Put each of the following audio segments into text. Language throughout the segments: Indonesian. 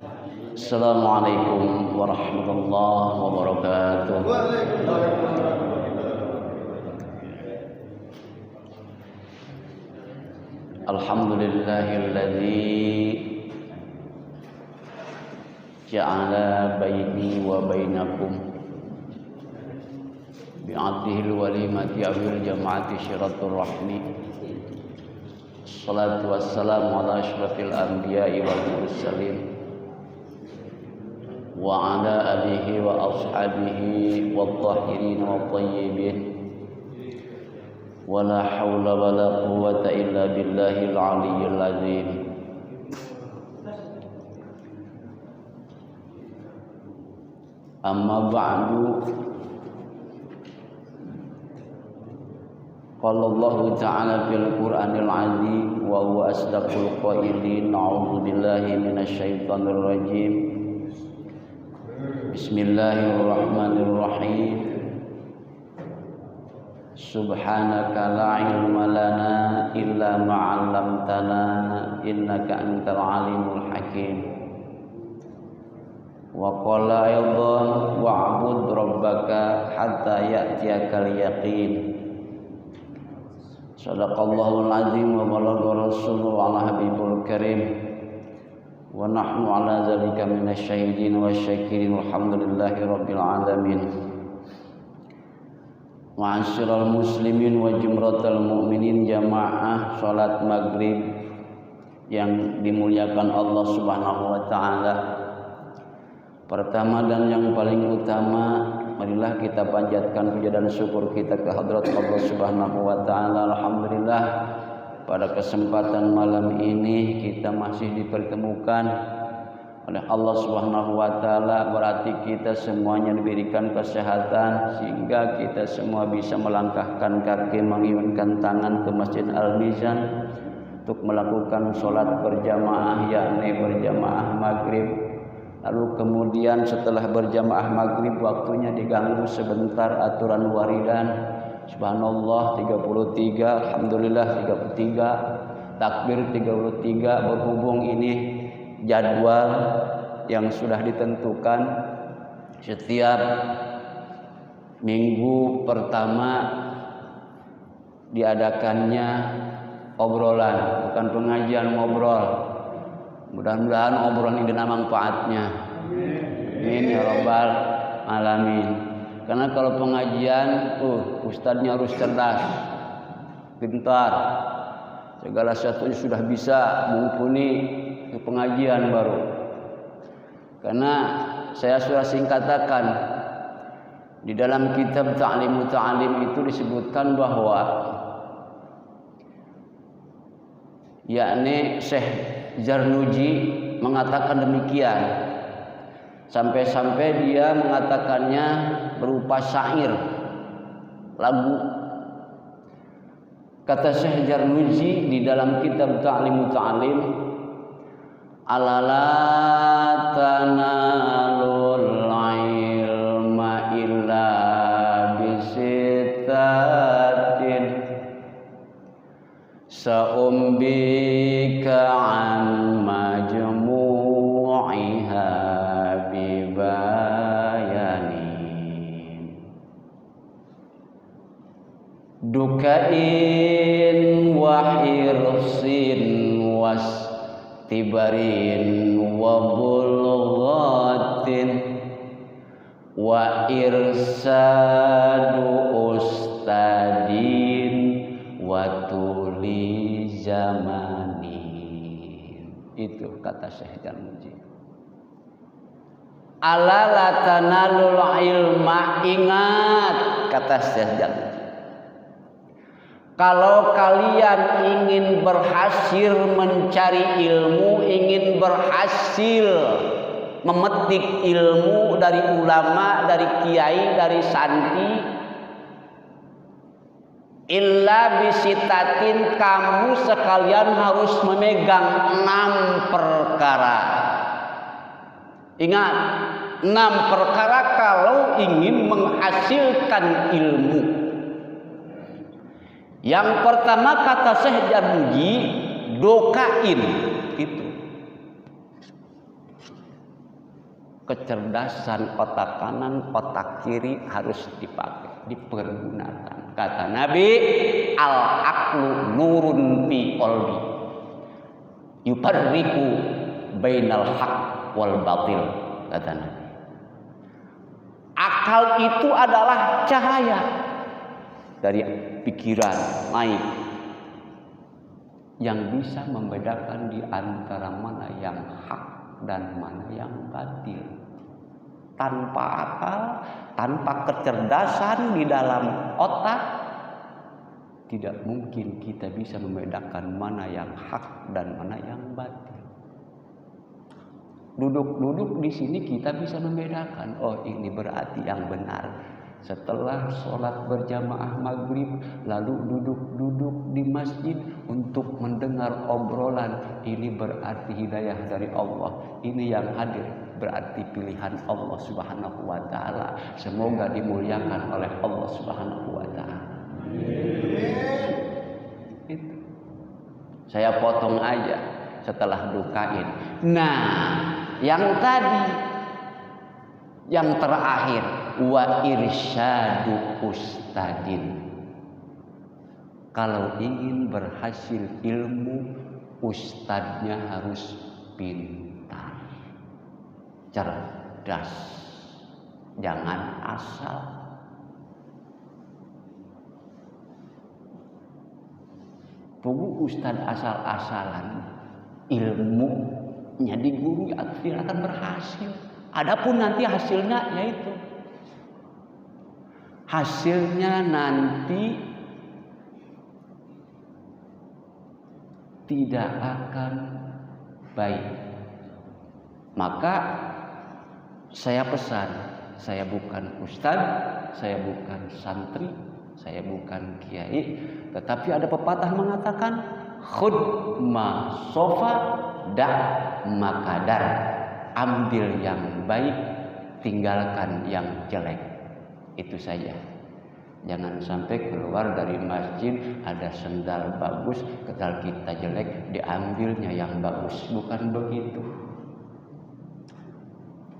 Assalamualaikum warahmatullahi wabarakatuh. Alhamdulillahilladzi ja'ala baini wa bainakum bi'adhil walimati awil jama'ati syiratur rahmi. Salatu wassalamu ala asyrafil anbiya'i wal mursalin wa ala alihi wa ashabihi wa tahirin wa tayyibin wa la hawla wa la quwwata illa billahil aliyyil azim. Amma ba'du, qala Allah ta'ala fil Qur'anil azim wa huwa asdaqul qailin. A'udzu billahi minasy syaithanir rajim. Bismillahirrahmanirrahim. Subhanaka la ilma lana illa ma 'allamtana innaka antal alimul hakim. Wa qala aydan wa'bud rabbaka hatta ya'tiyakal yaqin. Shadaqallahul azim wa balagha rasulul ala habibul karim. Wa nahnu ala zalika minasyahidin wasyakirin walhamdulillahi rabbil alamin. Ma'asyiral muslimin wa jumratal mu'minin, jamaah salat maghrib yang dimuliakan Allah Subhanahu wa taala. Pertama dan yang paling utama, marilah kita panjatkan puja dan syukur kita ke hadrat Allah Subhanahu wa taala. Alhamdulillah, pada kesempatan malam ini kita masih dipertemukan oleh Allah Subhanahu wa taala. Berarti kita semuanya diberikan kesehatan sehingga kita semua bisa melangkahkan kaki, mengirimkan tangan ke Masjid Al-Mizan untuk melakukan sholat berjamaah, yakni berjamaah maghrib. Lalu kemudian setelah berjamaah maghrib waktunya diganggu sebentar aturan waridan. Subhanallah 33, alhamdulillah 33, takbir 33. Berhubung ini jadwal yang sudah ditentukan, setiap minggu pertama diadakannya obrolan, bukan pengajian, ngobrol. Mudah-mudahan obrolan ini ada manfaatnya. Amin ya rabbal alamin. Karena kalau pengajian, ustadznya harus cerdas, pintar, segala sesuatu sudah bisa mumpuni ke pengajian baru. Karena saya sudah singkatakan di dalam kitab Ta'limu Ta'lim itu disebutkan bahwa yakni Syekh Zarnuji mengatakan demikian. Sampai-sampai dia mengatakannya berupa syair, lagu. Kata Syekh Zarnuji di dalam kitab Ta'limu Ta'lim, alala tanalul ilma illa bisitatin sa'umbika an majmu'iha bibayanin dukain wa hirsin was tibarin wa bulghatin wa irsadu ustadin wa tuli zamanin. Itu kata Syekh Zarnuji. Ala la tanalul ilma, ingat kata Syekh Zarnuji, kalau kalian ingin berhasil mencari ilmu, ingin berhasil memetik ilmu dari ulama, dari kiai, dari santi, illa bisitatin, kamu sekalian harus memegang 6 perkara. Ingat, 6 perkara kalau ingin menghasilkan ilmu. Yang pertama kata Syekh Zarnuji, dokain. Itu kecerdasan otak kanan, otak kiri harus dipakai, dipergunakan. Kata Nabi, al-aqlu nurun fi qalbi yufarriqu bainal haq wal batil. Kata Nabi, akal itu adalah cahaya dari pikiran naik yang bisa membedakan di antara mana yang hak dan mana yang batil. Tanpa akal, tanpa kecerdasan di dalam otak, tidak mungkin kita bisa membedakan mana yang hak dan mana yang batil. Duduk-duduk di sini kita bisa membedakan, oh ini berarti yang benar. Setelah sholat berjamaah maghrib, lalu duduk-duduk di masjid untuk mendengar obrolan, ini berarti hidayah dari Allah. Ini yang hadir berarti pilihan Allah Subhanahu wa Ta'ala. Semoga dimuliakan oleh Allah Subhanahu wa Ta'ala. Itu saya potong aja setelah dukain. Nah, yang tadi, yang terakhir, wa irsyadu ustadin. Kalau ingin berhasil ilmu, ustadznya harus pintar, cerdas, jangan asal. Tunggu ustadz asal-asalan, ilmunya di guru tidak akan berhasil. Adapun nanti hasilnya yaitu nanti tidak akan baik. Maka saya pesan, saya bukan ustadz, saya bukan santri, saya bukan kiai, tetapi ada pepatah mengatakan khud ma sofa da makadar. Ambil yang baik, tinggalkan yang jelek. Itu saja. Jangan sampai keluar dari masjid ada sendal bagus, ketal kita jelek, diambilnya yang bagus. Bukan begitu.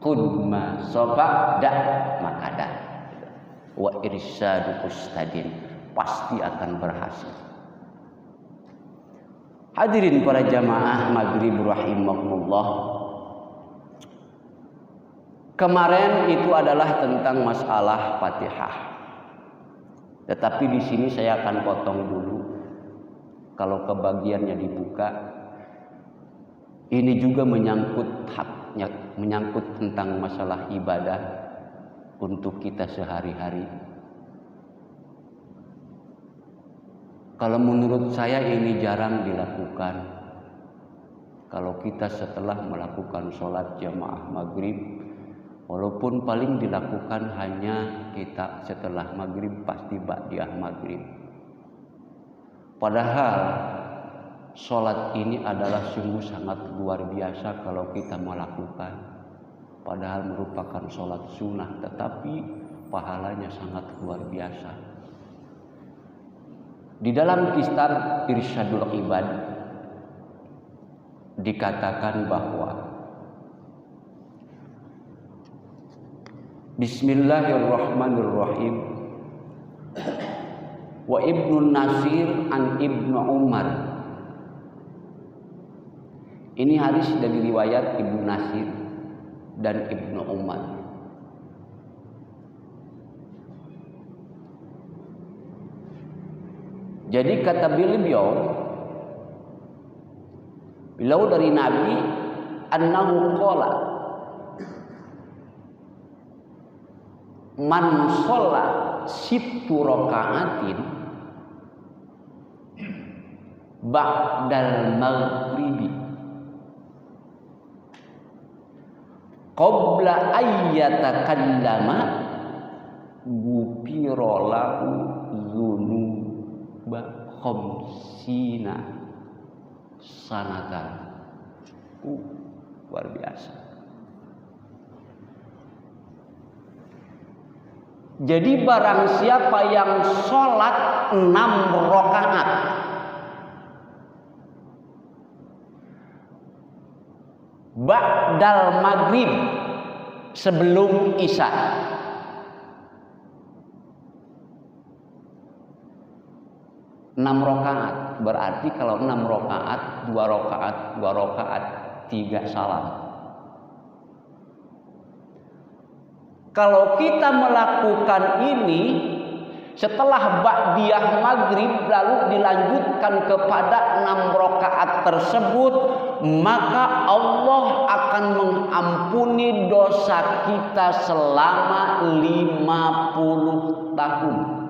Khud ma sofa da makadar. Wa irsyadu ustadin, pasti akan berhasil. Hadirin para jamaah maghrib rahimakumullah. Kemarin itu adalah tentang masalah Fatihah. Tetapi di sini saya akan potong dulu. Kalau kebagiannya dibuka, ini juga menyangkut haknya, menyangkut tentang masalah ibadah untuk kita sehari-hari. Kalau menurut saya ini jarang dilakukan. Kalau kita setelah melakukan sholat jamaah maghrib, walaupun paling dilakukan hanya kita setelah maghrib pasti ba'diyah maghrib. Padahal sholat ini adalah sungguh sangat luar biasa kalau kita melakukan. Padahal merupakan sholat sunnah, tetapi pahalanya sangat luar biasa. Di dalam kitab Irsyadul Ibad dikatakan bahwa Bismillahirrahmanirrahim. Wa Ibnu Nasir an Ibnu Umar. Ini hadis dari riwayat Ibnu Nasir dan Ibnu Umar. Jadi kata beliau dari Nabi annahu qala man sholla sittu raka'atin ba'dal maghribi qabla ayyatakallama ghufira lahu dzunuba khamsina sanatan. Luar biasa. Jadi barang siapa yang sholat 6 rakaat ba'dal maghrib, sebelum Isya. Enam rakaat, berarti kalau 6 rakaat, 2 rakaat, 2 rakaat, 3 salam. Kalau kita melakukan ini setelah ba'diyah maghrib lalu dilanjutkan kepada 6 rakaat tersebut, maka Allah akan mengampuni dosa kita selama 50 tahun.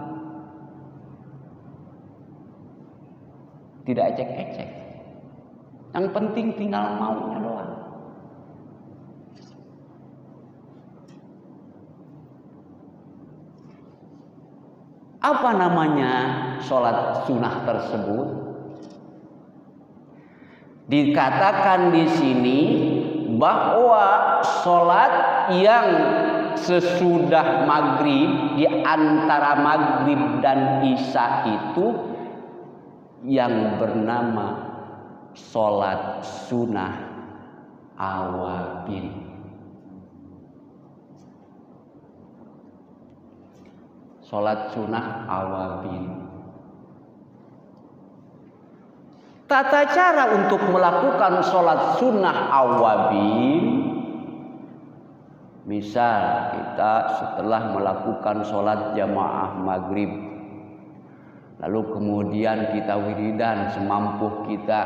Tidak ecek-ecek. Yang penting tinggal maunya doang. Apa namanya sholat sunnah tersebut? Dikatakan di sini bahwa sholat yang sesudah maghrib, di antara maghrib dan isya itu yang bernama sholat sunnah awabin. Sholat sunnah awabin. Tata cara untuk melakukan sholat sunnah awabin, misal kita setelah melakukan sholat jamaah maghrib, lalu kemudian kita wiridan semampu kita,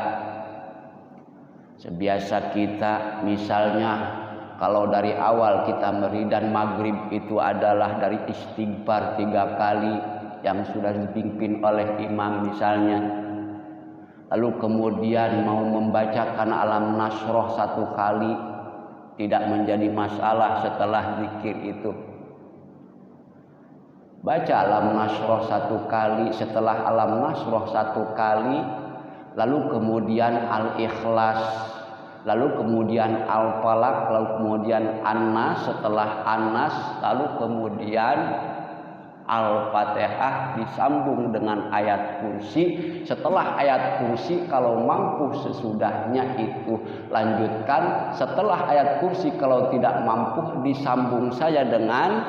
sebiasa kita. Misalnya kalau dari awal kita wiridan maghrib itu adalah dari istighfar 3 kali yang sudah dipimpin oleh imam misalnya, lalu kemudian mau membacakan alam nasroh 1 kali, tidak menjadi masalah setelah zikir itu. Baca alam nasroh 1 kali, setelah alam nasroh 1 kali, lalu kemudian al-ikhlas, lalu kemudian al-falaq, lalu kemudian an-nas, setelah an-nas, lalu kemudian al-fatihah disambung dengan ayat kursi. Setelah ayat kursi kalau mampu sesudahnya itu lanjutkan. Setelah ayat kursi kalau tidak mampu disambung saja dengan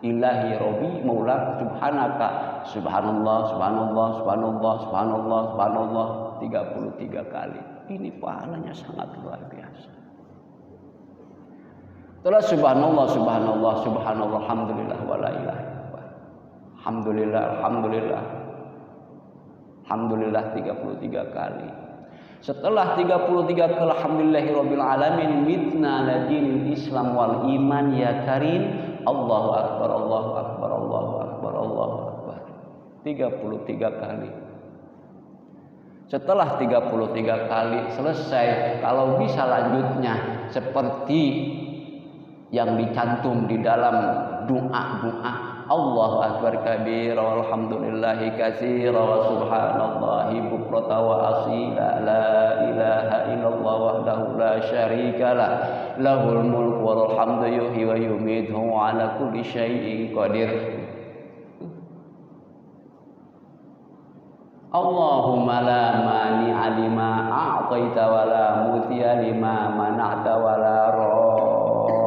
Ilahi Robbi Maula Subhanaka, Subhanallah, Subhanallah, Subhanallah, Subhanallah, Subhanallah 33 kali. Ini pahalanya sangat luar biasa. Setelah Subhanallah, Subhanallah, Subhanallah, Alhamdulillah, wa la ilaha illallah, Alhamdulillah, Alhamdulillah, Alhamdulillah 33 kali. Setelah 33 kali Alhamdulillahirabbil alamin, mitna ala dinil Islam wal iman ya karim. Allahu akbar, Allahu akbar, Allahu akbar, Allahu akbar 33 kali. Setelah 33 kali selesai, kalau bisa lanjutnya seperti yang dicantum di dalam doa-doa. Allahu akbar kabira walhamdulillahi katsira wa subhanallahi bukrata wa asila, la ilaha illallah wahdahu la syarikalah, lahul mulku wal hamdu yuhyi wa yumiitu wa ala kulli syai'in qadir. Allahumma la mani'a lima a'taita wa la mutiya lima mana'ta wa la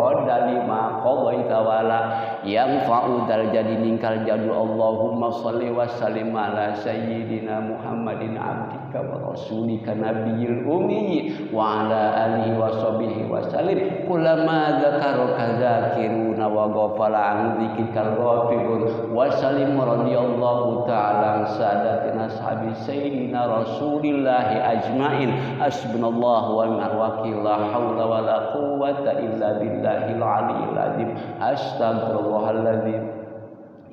radda lima qadaita wa la yanfa'u dzal jadi ningkal jadu. Allahumma shalli wa sallim ala sayyidina Muhammadin abdika wa rasulika nabiyil ummi wa ala alihi wa sahbihi wa sallim. Kullama dzakaraka dzakiruna wa ghafala an dzikrikal ghafilun wa sallim radhiyallahu ta'ala an sadatina ashabi sayyidina rasulillahi ajmain. Hasbunallahu wa ni'mal wakil, la haula wa la quwwata illa billahil aliyyil azim. Astagfirullahaladzim.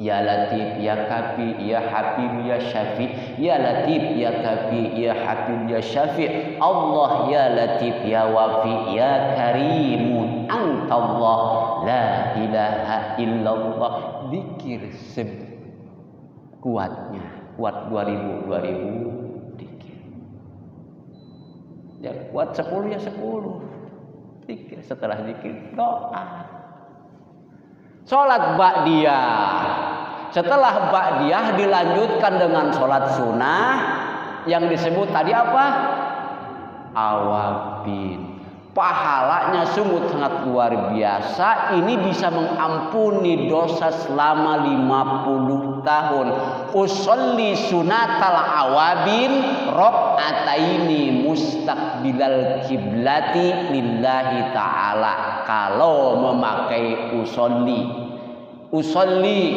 Ya Latif, Ya Kafi, Ya Habib, Ya Syafi. Ya Latif, Ya Kafi, Ya Habib, Ya Syafi. Allah Ya Latif, Ya Wafi, Ya Karimun Antallah, la ilaha illallah. Zikir sekuatnya, kuat 2000 zikir. Ya kuat 10 ya 10 zikir. Setelah zikir doa. Sholat ba'diyah. Setelah ba'diyah dilanjutkan dengan sholat sunnah yang disebut tadi apa? Awabin. pahalanya sungguh sangat luar biasa. Ini bisa mengampuni dosa selama 50 tahun. Usolli sunatal awabin rakaataini mustaqbilal kiblati lillahi ta'ala. Kalau memakai usolli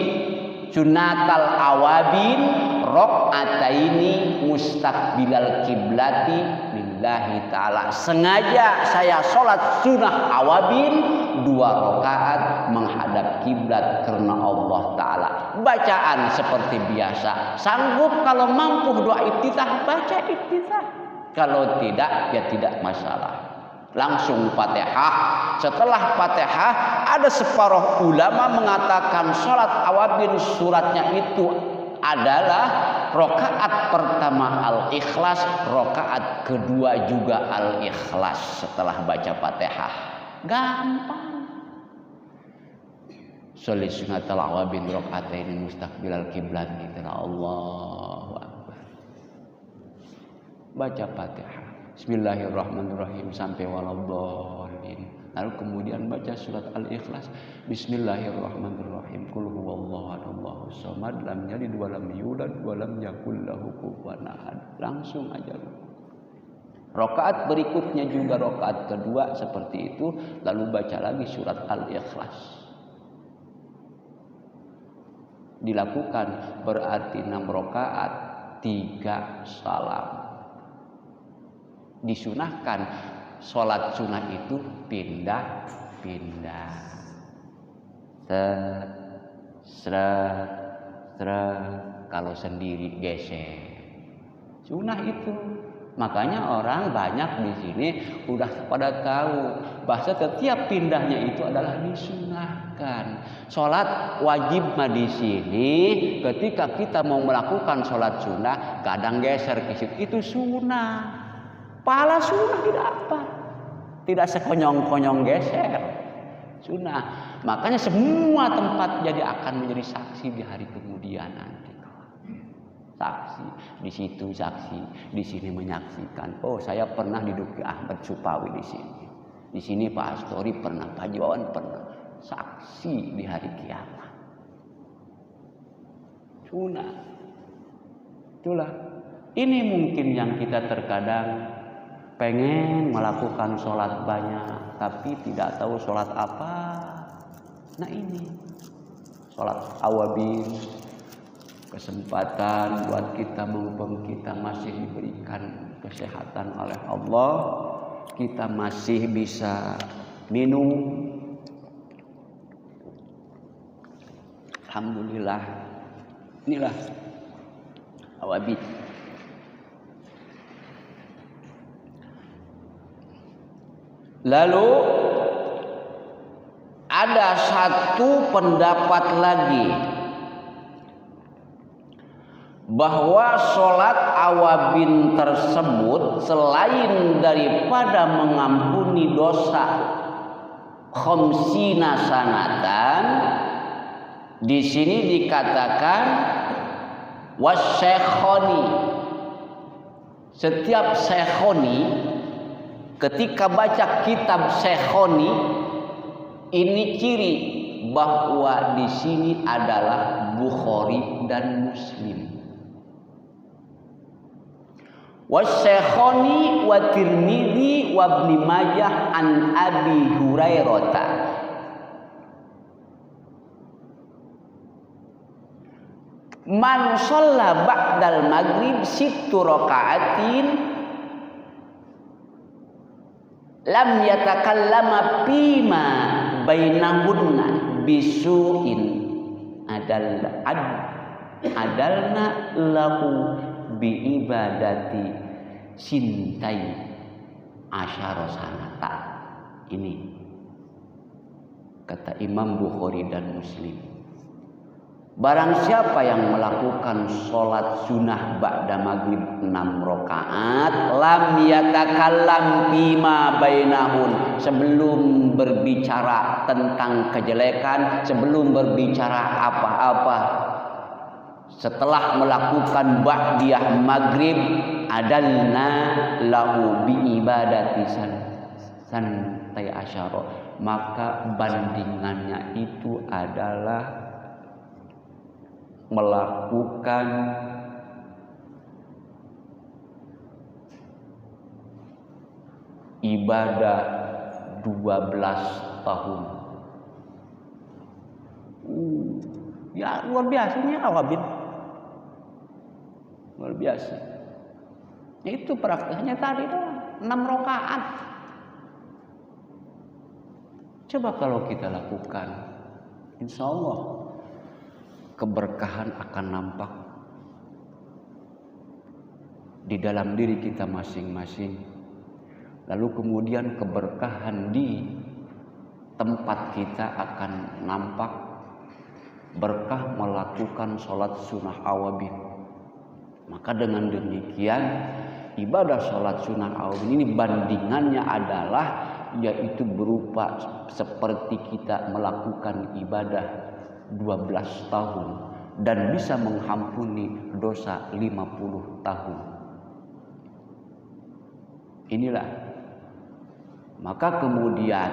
sunatal awabin rakaataini mustaqbilal kiblati lillahi ta'ala. Sengaja saya sholat sunnah awabin 2 rakaat menghadap kiblat karena Allah Ta'ala. Bacaan seperti biasa. Sanggup kalau mampu doa iftitah, baca iftitah. Kalau tidak, ya tidak masalah. Langsung Fatihah. Setelah Fatihah, ada separuh ulama mengatakan sholat awabin suratnya itu adalah rakaat pertama Al-Ikhlas, rakaat kedua juga Al-Ikhlas setelah baca Fatihah. Gampang. Sholli sunatal awabin rakaatain mustaqbilal kiblat. Allahu Akbar. Baca Fatihah. Bismillahirrahmanirrahim sampai waladhdallin. Lalu kemudian baca surat Al-Ikhlas. Bismillahirrahmanirrahim. Qul huwallahu ahad, Allahus samad, lam yalid wa lam yulad wa lam yakul lahu kufuwan ahad. Langsung aja. Rakaat berikutnya juga rakaat kedua seperti itu, lalu baca lagi surat Al-Ikhlas. Dilakukan berarti 6 rakaat, 3 salam. Disunahkan sholat sunnah itu pindah-pindah. Kalau sendiri geser. Sunnah itu. Makanya orang banyak di sini udah pada tahu bahwa setiap pindahnya itu adalah disunahkan. Sholat wajib mah di sini ketika kita mau melakukan sholat sunnah kadang geser ke situ, itu sunnah. Pahala sunnah tidak apa, tidak sekonyong-konyong geser, sunnah. Makanya semua tempat jadi akan menjadi saksi di hari kemudian nanti. Saksi di situ, saksi di sini menyaksikan. Oh, saya pernah duduk di Ahmad Supawi di sini. Di sini Pak Astori pernah, Pak Jawan pernah. Saksi di hari kiamat. Sunnah. Itulah. Ini mungkin yang kita terkadang pengen melakukan sholat banyak, tapi tidak tahu sholat apa. Nah ini sholat awabin, kesempatan buat kita mumpung kita masih diberikan kesehatan oleh Allah, kita masih bisa minum. Alhamdulillah. Inilah awabin. Lalu ada satu pendapat lagi bahwa sholat awabin tersebut selain daripada mengampuni dosa khamsina sanatan, di sini dikatakan wasyekhoni. Setiap syekhoni ketika baca kitab Syekhoni, ini ciri bahwa di sini adalah Bukhari dan Muslim. Wasyekhoni wa Tirmidzi wa Ibnu Majah an Abi Hurairah. Man shalla ba'dal maghrib 6 raka'atin lam yatakallama fima bainahunna bisuin adalna lahu bi ibadati sintai asyara sanata. Ini kata Imam Bukhari dan Muslim. Barang siapa yang melakukan sholat sunnah ba'da maghrib 6 rakaat, lam yatakallam bima bainahun, sebelum berbicara tentang kejelekan, sebelum berbicara apa-apa, setelah melakukan ba'diyah maghrib, adalna lahu bi ibadati santai asyara, maka bandingannya itu adalah melakukan ibadah 12 tahun. Ya luar biasanya awabin. Luar biasa. Itu prakteknya tadi doang, 6 rakaat. Coba kalau kita lakukan, insya Allah keberkahan akan nampak di dalam diri kita masing-masing. Lalu kemudian keberkahan di tempat kita akan nampak, berkah melakukan sholat sunnah awabin. Maka dengan demikian ibadah sholat sunnah awabin ini bandingannya adalah yaitu berupa seperti kita melakukan ibadah 12 tahun dan bisa mengampuni dosa 50 tahun. Inilah. Maka kemudian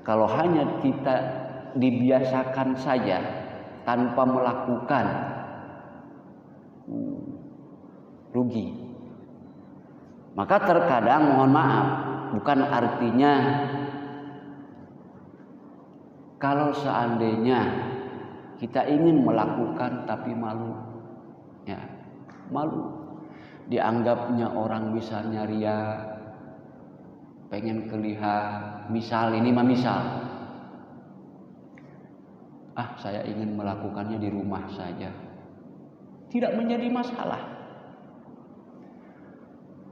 kalau hanya kita dibiasakan saja tanpa melakukan, rugi. Maka terkadang mohon maaf, bukan artinya kalau seandainya kita ingin melakukan tapi malu, ya malu, dianggapnya orang misalnya ria, pengen kelihatan, misal ini mah misal, saya ingin melakukannya di rumah saja, tidak menjadi masalah.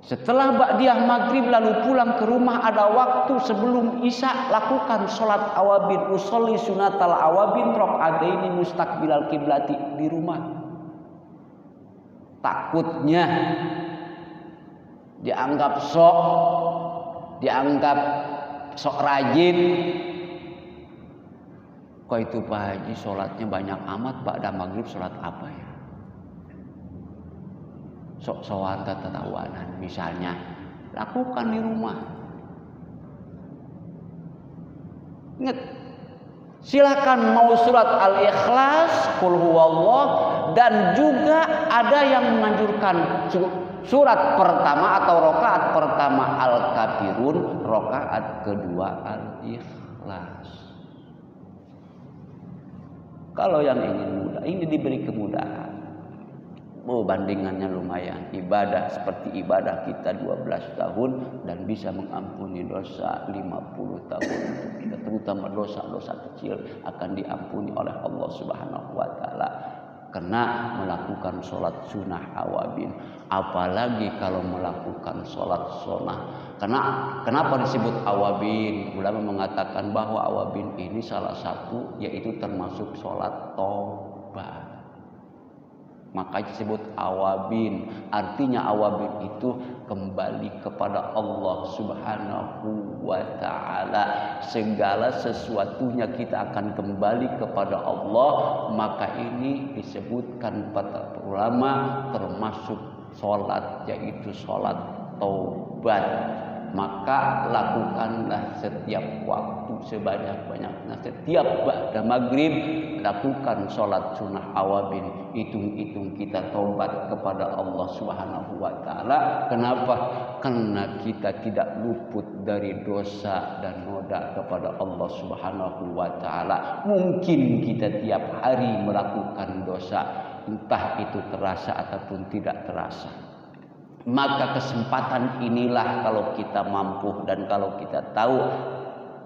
Setelah ba'diyah maghrib lalu pulang ke rumah, ada waktu sebelum isya, lakukan sholat awabin, usolli sunatal awabin rok'ataini mustaqbilal kiblati di rumah. Takutnya dianggap sok rajin. Kok itu Pak Haji sholatnya banyak amat, ba'da maghrib sholat apa ya? Sok-sokan tatawanan misalnya, lakukan di rumah. Ingat, silakan mau surat Al-Ikhlas, Qul huwallah, dan juga ada yang menganjurkan surat pertama atau rakaat pertama Al-Kafirun, rakaat kedua Al-Ikhlas. Kalau yang ingin mudah, ini diberi kemudahan. Bandingannya lumayan. Ibadah seperti ibadah kita 12 tahun dan bisa mengampuni dosa 50 tahun untuk kita, terutama dosa-dosa kecil akan diampuni oleh Allah Subhanahu wa taala karena melakukan sholat sunnah awabin. Apalagi kalau melakukan sholat sunnah. Kenapa disebut awabin? Ulama mengatakan bahwa awabin ini salah satu yaitu termasuk sholat taubat. Maka disebut awabin. Artinya awabin itu kembali kepada Allah Subhanahu wa ta'ala. Segala sesuatunya kita akan kembali kepada Allah. Maka ini disebutkan para ulama termasuk sholat, yaitu sholat taubat. Maka lakukanlah setiap waktu sebanyak-banyaknya. Setiap ba'da maghrib lakukan sholat sunnah awabin. Hitung-hitung kita taubat kepada Allah Subhanahu wa ta'ala. Kenapa? Karena kita tidak luput dari dosa dan noda kepada Allah Subhanahu wa ta'ala. Mungkin kita tiap hari melakukan dosa, entah itu terasa ataupun tidak terasa. Maka kesempatan inilah kalau kita mampu dan kalau kita tahu,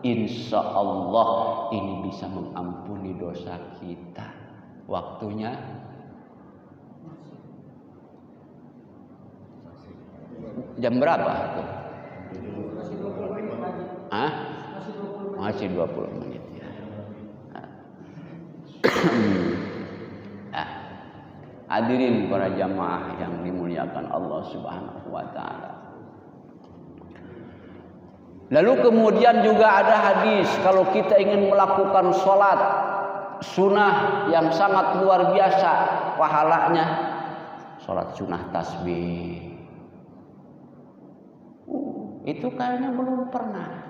insya Allah ini bisa mengampuni dosa kita. Waktunya jam berapa? Masih 20 menit ya. Hadirin para jamaah yang dimuliakan Allah Subhanahu wa taala. Lalu kemudian juga ada hadis kalau kita ingin melakukan sholat sunnah yang sangat luar biasa pahalanya, sholat sunnah tasbih. Itu kayaknya belum pernah.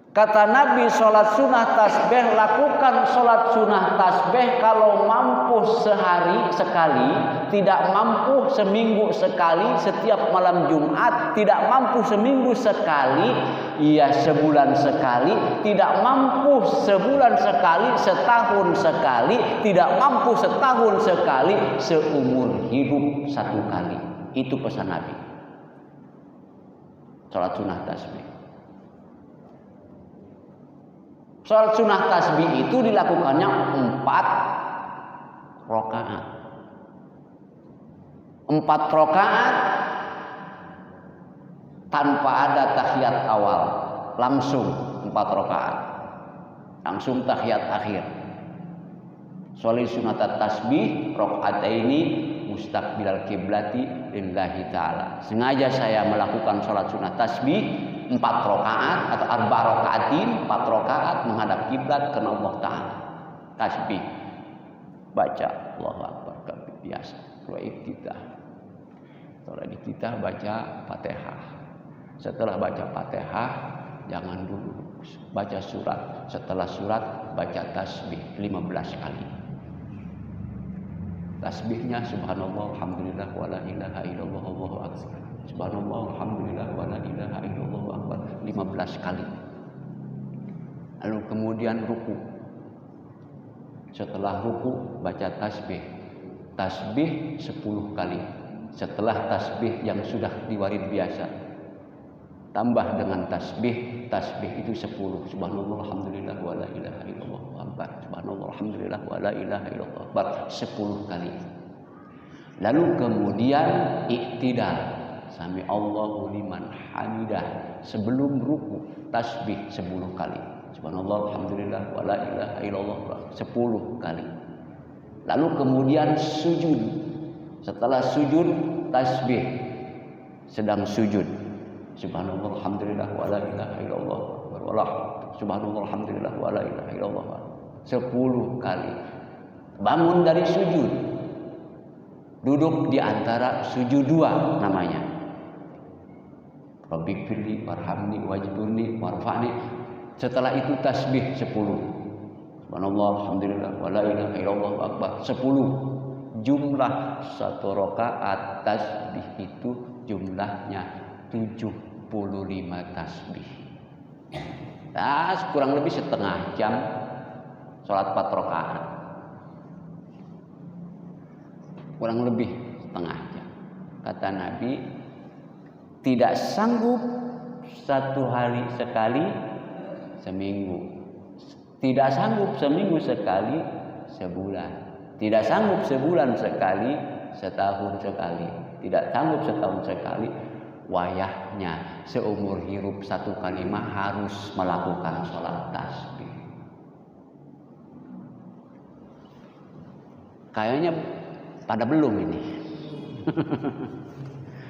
Kata Nabi, sholat sunnah tasbih, lakukan sholat sunnah tasbih kalau mampu sehari sekali, tidak mampu seminggu sekali, setiap malam Jumat, tidak mampu seminggu sekali, ya sebulan sekali, tidak mampu sebulan sekali, setahun sekali, tidak mampu setahun sekali, seumur hidup satu kali. Itu pesan Nabi. Sholat sunnah tasbih. Sholat sunnah tasbih itu dilakukannya 4 rakaat. 4 rakaat tanpa ada tahiyat awal, langsung 4 rakaat, langsung tahiyat akhir. Sholat sunnah tasbih rakaataini mustaqbilal kiblati lillahi ta'ala. Sengaja saya melakukan sholat sunnah tasbih 4 rakaat atau 4 rakaatin, 4 rakaat menghadap kiblat karena Allah Ta'ala. Tasbih, baca Allahu Akbar biasa. Setelah iftitah baca Fatihah. Setelah baca Fatihah jangan dulu baca surat. Setelah surat baca tasbih 15 kali. Tasbihnya subhanallah alhamdulillah wa la ilaha illallah wallahu akbar. Subhanallah alhamdulillah wa la ilaha illallah akbar 15 kali. Lalu kemudian ruku. Setelah ruku baca tasbih. Tasbih 10 kali. Setelah tasbih yang sudah diwarid biasa, tambah dengan tasbih itu 10. Subhanallah alhamdulillah wa la ilaha illallah akbar. Subhanallah alhamdulillah wa la ilaha illallah akbar 10 kali. Lalu kemudian iktidal. Sami Allahu liman hamidah. Sebelum ruku tasbih 10 kali. Subhanallah alhamdulillah wa la ilaha illallah 10 kali. Lalu kemudian sujud. Setelah sujud tasbih. Sedang sujud. Subhanallah alhamdulillah wa la ilaha illallah wallah. Subhanallah alhamdulillah wa la ilaha illallah 10 kali. Bangun dari sujud. Duduk di antara sujud 2 namanya. Rabbighfirli warhamni wajburni warfa'ni. Setelah itu tasbih 10. Subhanallah alhamdulillah wa la ilaha illallah akbar 10. Jumlah 1 rakaat tasbih itu jumlahnya 75 tasbih. Nah, kurang lebih setengah jam sholat 4 rakaat. Kurang lebih setengah jam. Kata Nabi, tidak sanggup 1 hari sekali seminggu. Tidak sanggup seminggu sekali sebulan. Tidak sanggup sebulan sekali setahun sekali. Tidak sanggup setahun sekali. Wayahnya seumur hidup 1 kali harus melakukan sholat tasbih. Kayaknya pada belum ini.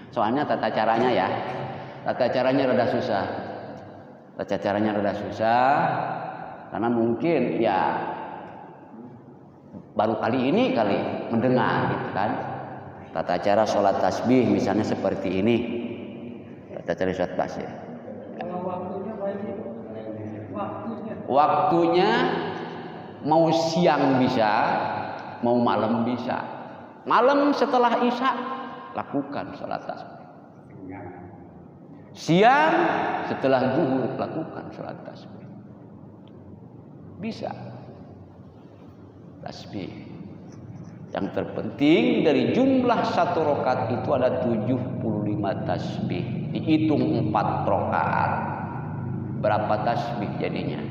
Soalnya tata caranya ya. Tata caranya rada susah. Tata caranya rada susah karena mungkin ya baru kali ini mendengar gitu kan. Tata cara sholat tasbih misalnya seperti ini. Tata cara sholat tasbih. Waktunya mau siang bisa, mau malam bisa. Malam setelah Isya lakukan sholat tasbih. Siang setelah zuhur lakukan sholat tasbih. Bisa tasbih. Yang terpenting dari jumlah 1 rakaat itu ada 75 tasbih. Dihitung 4 rakaat. Berapa tasbih jadinya?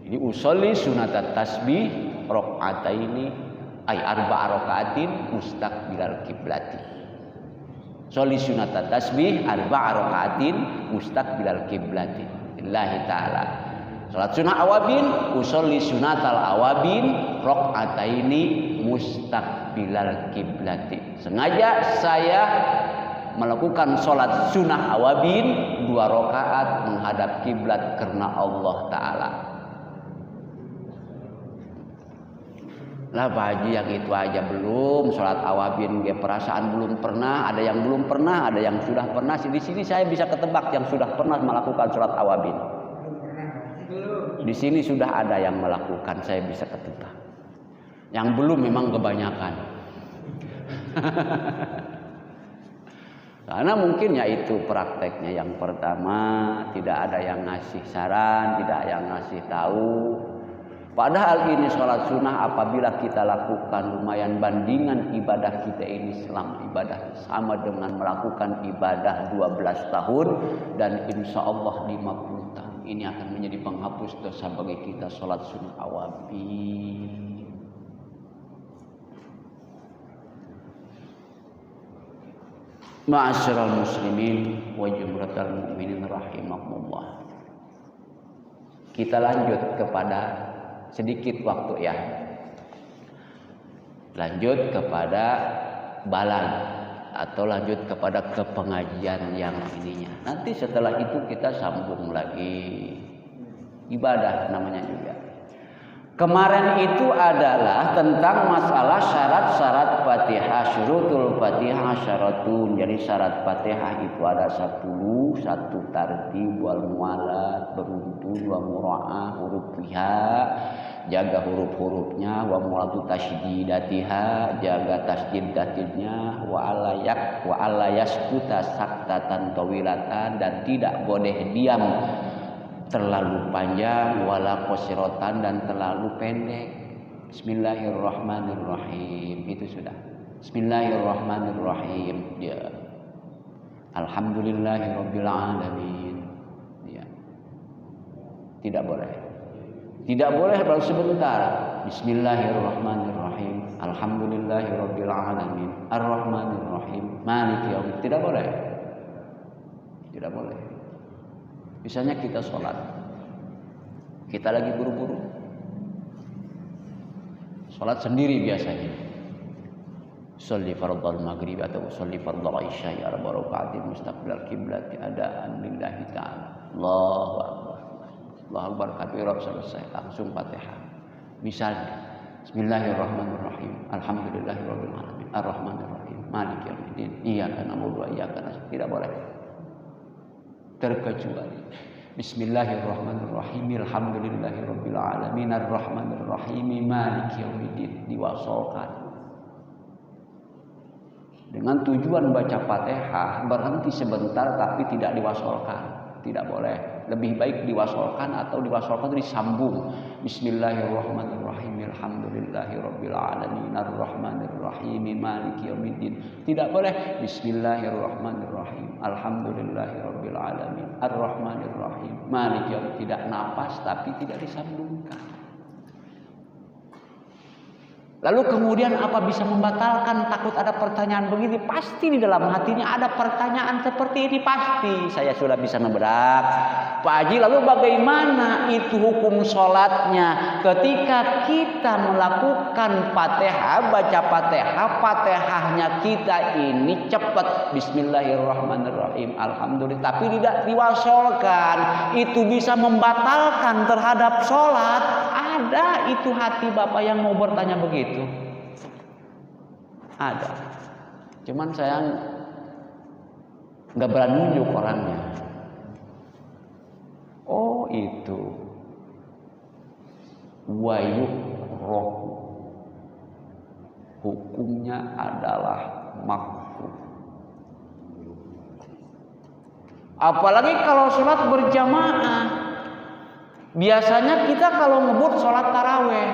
Jadi usolli sunat tasbih rakaataini ay 4 rakaatin mustaqbilal kiblati. Sholli sunat tasbih 4 rakaatin mustaqbilal kiblati. Lillahi ta'ala. Salat sunah awabin usolli sunatal awabin rakaataini mustaqbilal kiblati. Sengaja saya melakukan salat sunah awabin 2 rakaat menghadap kiblat karena Allah Ta'ala. Lah Pak Haji yang itu aja belum, sholat awabin ge perasaan belum pernah, ada yang belum pernah, ada yang sudah pernah. Di sini saya bisa ketebak yang sudah pernah melakukan sholat awabin. Di sini sudah ada yang melakukan, saya bisa ketebak. Yang belum memang kebanyakan. Karena mungkin ya itu prakteknya. Yang pertama, tidak ada yang ngasih saran, tidak ada yang ngasih tahu. Padahal ini sholat sunnah apabila kita lakukan lumayan bandingan ibadah kita ini selama ibadah sama dengan melakukan ibadah 12 tahun dan insya Allah 50 tahun. Ini akan menjadi penghapus dosa bagi kita sholat sunnah awabin. Ma'asyiral muslimin wa jumratal mu'minin rahimakumullah. Kita lanjut kepada sedikit waktu ya. Lanjut kepada balan atau lanjut kepada kepengajian yang ininya. Nanti setelah itu kita sambung lagi ibadah namanya juga. Kemarin itu adalah tentang masalah syarat-syarat Fatihah, syurutul Fatihah syaratun. Jadi syarat Fatihah itu ada satu tartib wal mualat, beruntun wa mura'ah, huruf fiha, jaga huruf-hurufnya, wa mualatu tasydidatiha, jaga tasydid-tasydidnya, wa alla yaskuta saktatan tawilatan, dan tidak boleh diam terlalu panjang, wala qasirotan, dan terlalu pendek. Bismillahirrahmanirrahim, itu sudah. Bismillahirrahmanirrahim. Ya. Alhamdulillahirabbil alamin. Ya. Tidak boleh. Tidak boleh baru sebentar. Bismillahirrahmanirrahim. Alhamdulillahirabbil alamin. Arrahmanirrahim. Maliki yaumiddin. Tidak boleh. Tidak boleh. Misalnya kita sholat, kita lagi buru-buru, sholat sendiri biasanya, sholli fardhal maghrib atau sholli fardhal isya arba rakaatin mustaqbilal qiblat adaan lillahi ta'ala. Allahu akbar. Allahu akbar kabira, selesai langsung Fatihah. Misalnya Bismillahirrahmanirrahim. Alhamdulillahirabbil alamin. Arrahmanirrahim. Maliki yaumiddin. Iyyaka na'budu wa iyyaka nasta'in. Tidak boleh. Terkecuali Bismillahirrahmanirrahim. Alhamdulillahirabbil alamin. Arrahmanirrahim. Maliki yaumiddin. Diwasolkan. Dengan tujuan baca Fatihah berhenti sebentar tapi tidak diwasolkan. Tidak boleh. Lebih baik diwasolkan atau diwasolkan disambung. Bismillahirrahmanirrahim. Alhamdulillahirabbil alamin. Arrahmanirrahim. Maliki yaumiddin. Tidak boleh Bismillahirrahmanirrahim. Alhamdulillahirabbil alamin. Arrahmanirrahim. Maliki yaumiddin. Tidak napas tapi tidak disambungkan. Lalu kemudian apa bisa membatalkan? Takut ada pertanyaan begini. Pasti di dalam hatinya ada pertanyaan seperti ini. Pasti saya sudah bisa nebak. Pak Haji, lalu bagaimana itu hukum sholatnya? Ketika kita melakukan Fatihah, baca Fatihah, Fatihahnya kita ini cepat. Bismillahirrahmanirrahim. Alhamdulillah. Tapi tidak diwasolkan. Itu bisa membatalkan terhadap sholat. Ada itu hati Bapak yang mau bertanya begitu? Ada. Cuman saya nggak berani nunjuk orangnya. Oh itu wayuh hukumnya adalah makruh. Apalagi kalau sholat berjamaah. Biasanya kita kalau ngebut sholat taraweh,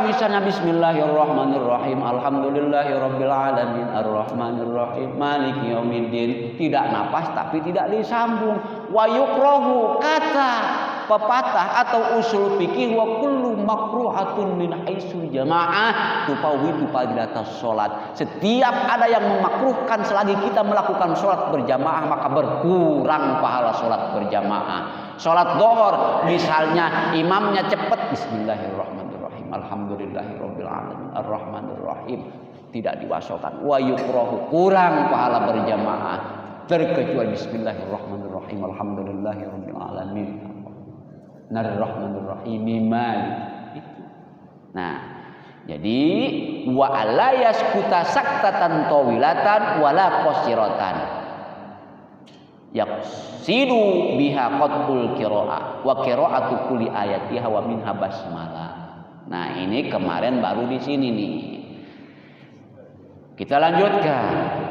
misalnya Bismillahirrahmanirrahim, Alhamdulillahirabbil alamin, Arrahmanirrahim, Maliki yaumiddin. Tidak napas tapi tidak disambung. Wa yukrahu, kata pepatah atau usul fikih, wa kullu makruhatun min haitsu jamaah tufawitu fadilatas salat. Setiap ada yang memakruhkan selagi kita melakukan salat berjamaah maka berkurang pahala salat berjamaah. Salat zuhur misalnya imamnya cepat, Bismillahirrahmanirrahim, Alhamdulillahirabbil alamin, Arrahmanirrahim, tidak diwasolkan. Wa yukrahu, kurang pahala berjamaah terkecuali Bismillahirrahmanirrahim, Alhamdulillahirabbil alamin. Rahmanir-Rahim Malik itu. Nah, jadi wa ala yaskuta saktatan tawilatan wala qasiratan yaqsidu biha qatul qiraah wa qiraatu kulli ayatiha wa minha basmalah. Nah, ini kemarin baru di sini nih. Kita lanjutkan.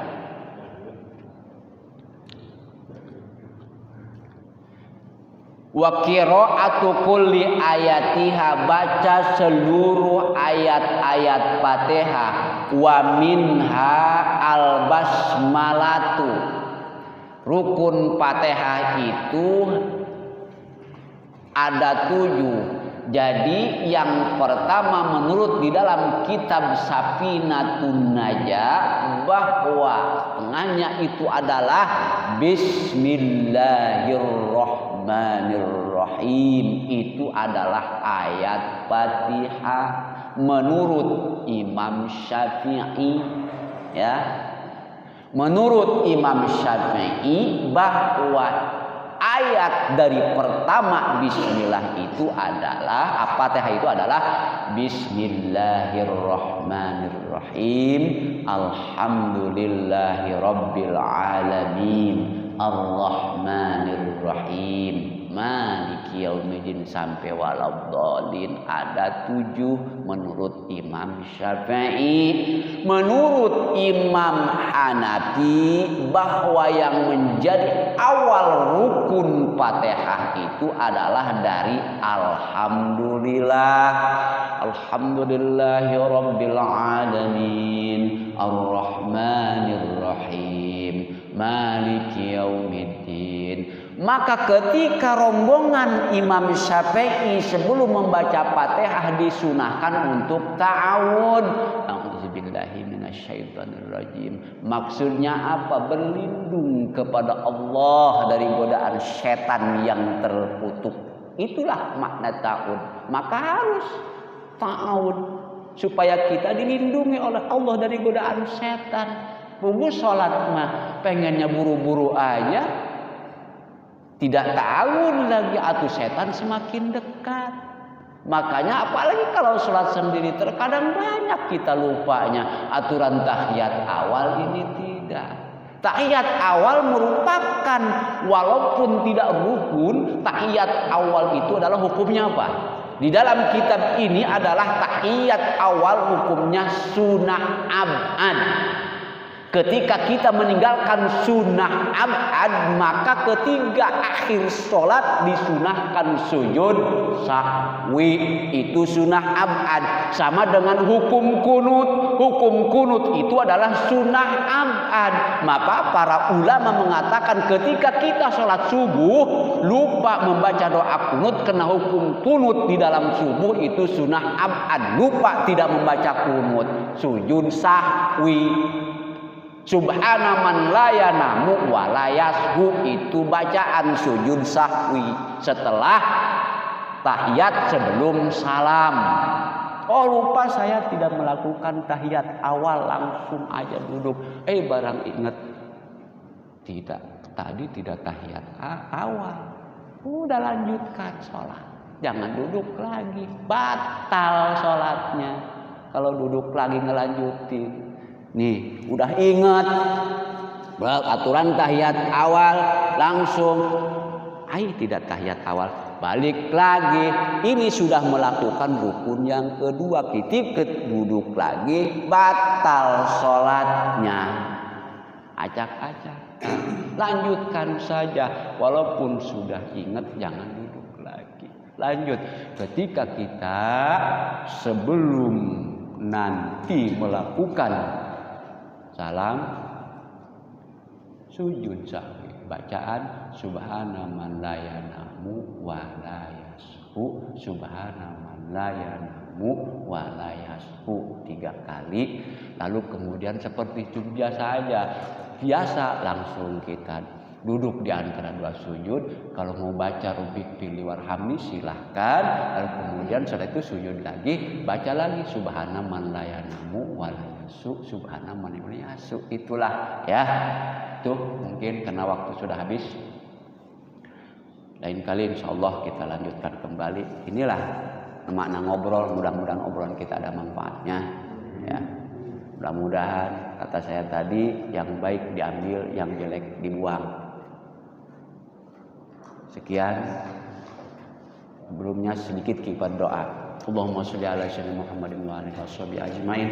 Wa qiraatu kulli ayatiha, baca seluruh ayat-ayat Fatihah, wa minha al basmalatu. Rukun Fatihah itu ada 7. Jadi yang pertama menurut di dalam kitab Safinatun Najah bahwa tengahnya itu adalah Bismillahirrahmanirrahim. Itu adalah ayat Fatihah menurut Imam Syafi'i, ya. Menurut Imam Syafi'i bahwa ayat dari pertama Bismillah itu adalah Fatihah itu adalah Bismillahirrahmanirrahim. Alhamdulillahirabbil alamin. Ar-Rahmanir-Rahim. Maliki yaumiddin sampai waladhdallin. Ada 7 menurut Imam Syafi'i. Menurut Imam Hanafi bahwa yang menjadi awal rukun Fatihah itu adalah dari Alhamdulillah. Alhamdulillahirabbil alamin. Ar-Rahmanir-Rahim. Maliki yaumiddin. Maka ketika rombongan Imam Syafi'i sebelum membaca Fatihah disunahkan untuk ta'awud. A'udzubillahi minasyaitonirrajim. Maksudnya apa? Berlindung kepada Allah dari godaan setan yang terkutuk. Itulah makna ta'awud. Maka harus ta'awud supaya kita dilindungi oleh Allah dari godaan setan. Bumbu sholat mah pengennya buru-buru aja, tidak tahu lagi atuh setan semakin dekat. Makanya apalagi kalau sholat sendiri terkadang banyak kita lupanya aturan tahiyat awal ini tidak. Tahiyat awal merupakan walaupun tidak rukun, tahiyat awal itu adalah hukumnya apa? Di dalam kitab ini adalah tahiyat awal hukumnya sunnah abad. Ketika kita meninggalkan sunnah abad, maka ketiga akhir sholat disunahkan sujud sahwi. Itu sunnah abad. Sama dengan hukum kunut. Hukum kunut itu adalah sunnah abad. Maka para ulama mengatakan ketika kita sholat subuh lupa membaca doa kunut, kena hukum kunut di dalam subuh itu sunnah abad. Lupa tidak membaca kunut, sujud sahwi. Subhana man la yanamu wa la yashu, itu bacaan sujud sahwi setelah tahiyat sebelum salam. Oh lupa saya tidak melakukan tahiyat awal, langsung aja duduk. Barang ingat tidak, tadi tidak tahiyat awal. Udah lanjutkan sholat. Jangan duduk lagi, batal sholatnya. Kalau duduk lagi ngelanjutin. Nih, udah ingat aturan tahiyat awal, langsung tidak tahiyat awal, balik lagi. Ini sudah melakukan rukun yang kedua, ketika duduk lagi batal sholatnya. Acak-acak, lanjutkan saja walaupun sudah ingat, jangan duduk lagi. Lanjut, ketika kita sebelum nanti melakukan salam, sujud sahwi, bacaan subhana man la yanamu wa la yashu, subhana man la yanamu wa la yashu 3 kali. Lalu kemudian seperti itu biasa aja, biasa langsung kita duduk di antara 2 sujud. Kalau mau baca Rabbik firli warhamni silahkan. Lalu kemudian setelah itu sujud lagi, baca lagi subhana man la yanamu wa la yashu, subhana man la yashu. Itulah ya. Tuh mungkin karena waktu sudah habis. Lain kali insyaallah kita lanjutkan kembali. Inilah makna ngobrol, mudah-mudahan obrolan kita ada manfaatnya ya. Mudah-mudahan kata saya tadi yang baik diambil, yang jelek dibuang. Sekian. Sebelumnya sedikit kibat doa. Allahumma sholli ala sayyidina Muhammadin wa alihi washabihi ajmain.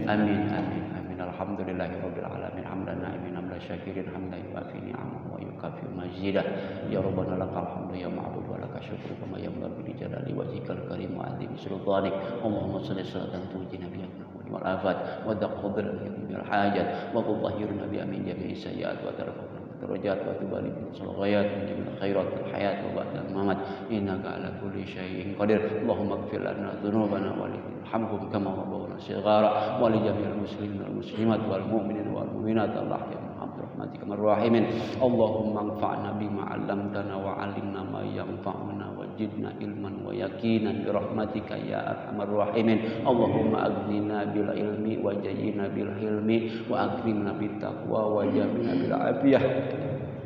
Amin amin amin. Alhamdulillahirabbil alamin. Hamdan na'imin hamdan syakirin hamdan yuafi ni'amahu wa yukafi mazidah. Ya rabbana lakal hamdu ya ma'bud wa lakal syukru kama yanbaghi li jalali wajhikal karim wa 'azimi sultanik. Allahumma sholli salatan tujina biha wal afat wa taqabbal minal hajat wa tudahhirna biha min jami'i sayyi'at wa tarfa'na درجات وتبارك الغايات من الخيرات الحياة وبعد الممات إنك على كل شيء قدير اللهم اغفر لنا ذنوبنا وارحمهم كما ربونا صغارا ولجميع المسلمين والمسلمات والمؤمنين والمؤمنات الأحياء برحمتك من الراحمين اللهم انفعنا بما علمتنا وعلمنا ما ينفعنا وزدنا علما ويقينا برحمتك يا أرحم الراحمين اللهم أغننا بالعلم وزينا بالحلم وأكرمنا بالتقوى وجمعنا بالعافية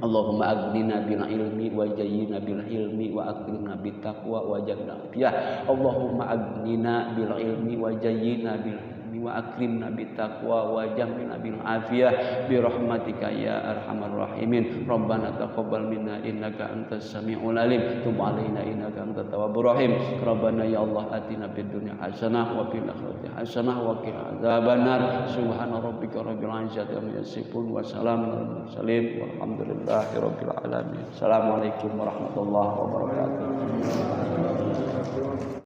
اللهم أغننا بالعلم وزينا بالحلم وأكرمنا بالتقوى وجمعنا بالعافية اللهم أغننا بالعلم وزينا بالحلم وأكرمنا بالتقوى وجمعنا بالعافية برحمتك يا أرحم الراحمين ربنا تقبل منا إنك أنت السميع العليم تب علينا إنك أنت التواب الرحيم ربنا يا الله آتنا في الدنيا حسنة وفي الآخرة حسنة وقنا عذاب النار سبحان ربك رب العزة عما يصفون وسلام على المرسلين والحمد لله رب العالمين السلام عليكم ورحمة الله وبركاته